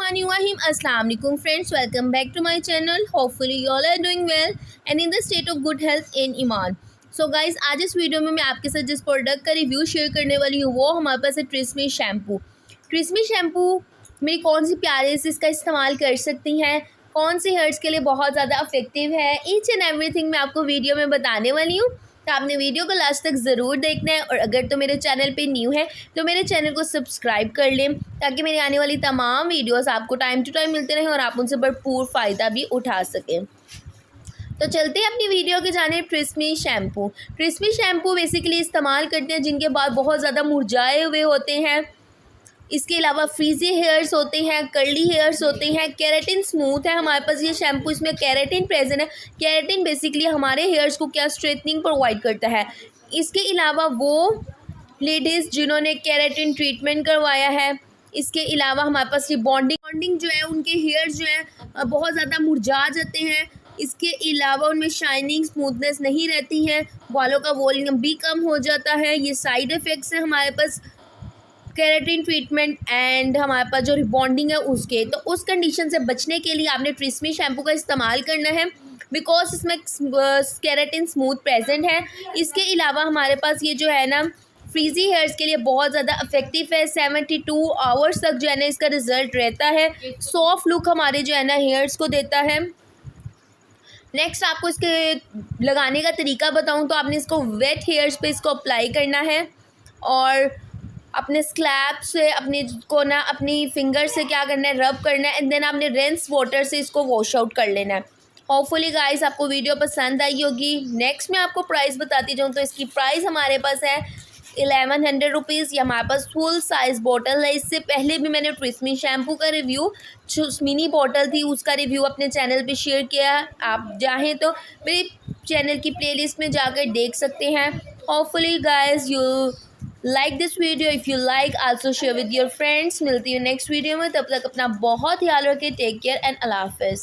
Bismillahirrahmanirrahim. Assalamu alaikum friends. Welcome back to my channel. Hopefully you all are doing well and in the state of good health in Iman. So guys, आज इस video में मैं आपके साथ जिस product का review share करने वाली हूँ वो हमारे पास है ट्रेसमी शैम्पू। ट्रेसमी शैम्पू मेरी कौन सी प्यारे से इसका इस्तेमाल कर सकती हैं, कौन सी हेयर्स के लिए बहुत ज़्यादा इफेक्टिव है, ईच एंड एवरीथिंग मैं आपको वीडियो में बताने वाली हूँ। तो आपने वीडियो को लास्ट तक ज़रूर देखना है और अगर तो मेरे चैनल पे न्यू है तो मेरे चैनल को सब्सक्राइब कर लें ताकि मेरी आने वाली तमाम वीडियोस आपको टाइम टू टाइम मिलते रहें और आप उनसे भरपूर फ़ायदा भी उठा सकें। तो चलते हैं अपनी वीडियो की जानिब। ट्रेसमी शैम्पू बेसिकली इस्तेमाल करते हैं जिनके बाल बहुत ज़्यादा मुरझाए हुए होते हैं। इसके अलावा फ्रीजी हेयर्स होते हैं, कर्ली हेयर्स होते हैं, केराटिन स्मूथ है हमारे पास ये शैम्पू। इसमें केराटिन प्रेजेंट है। केराटिन बेसिकली हमारे हेयर्स को क्या स्ट्रेटनिंग प्रोवाइड करता है। इसके अलावा वो लेडीज़ जिन्होंने केराटिन ट्रीटमेंट करवाया है, इसके अलावा हमारे पास ये बॉन्डिंग जो है, उनके हेयर्स जो है बहुत ज़्यादा मुरझा जाते हैं। इसके अलावा उनमें शाइनिंग स्मूथनेस नहीं रहती है, बालों का वॉल्यूम भी कम हो जाता है। ये साइड इफ़ेक्ट्स हैं हमारे पास केराटिन ट्रीटमेंट एंड हमारे पास जो रिबॉन्डिंग है उसके। तो उस कंडीशन से बचने के लिए आपने ट्रेसमी शैम्पू का इस्तेमाल करना है बिकॉज इसमें केराटिन स्मूथ प्रेजेंट है। इसके अलावा हमारे पास ये जो है ना फ्रीजी हेयर्स के लिए बहुत ज़्यादा इफेक्टिव है। 72 आवर्स तक जो है ना इसका रिजल्ट रहता है। सॉफ्ट लुक हमारे जो है ना हेयर्स को देता है। नेक्स्ट आपको इसके लगाने का तरीका बताऊं तो आपने इसको वेट हेयर्स पे इसको अप्लाई करना है और अपने स्कैल्प से अपनी फिंगर से क्या करना है, रब करना है एंड देन आपने रेंस वाटर से इसको वॉश आउट कर लेना है। होपफुली गाइस आपको वीडियो पसंद आई होगी। नेक्स्ट मैं आपको प्राइस बताती जाऊँ तो इसकी प्राइस हमारे पास है 1100 रुपीज़। ये हमारे पास फुल साइज़ बॉटल है। इससे पहले भी मैंने ट्रेसमी शैम्पू का रिव्यू जो मिनी बॉटल थी उसका रिव्यू अपने चैनल पे शेयर किया। आप चाहें तो मेरे चैनल की प्लेलिस्ट में जाकर देख सकते हैं। Hopefully guys you like this video. If you like also share with your friends. मिलती हूँ नेक्स्ट वीडियो में, तब तक अपना बहुत ख्याल रखें। टेक केयर एंड अल्लाह हाफ़िज़।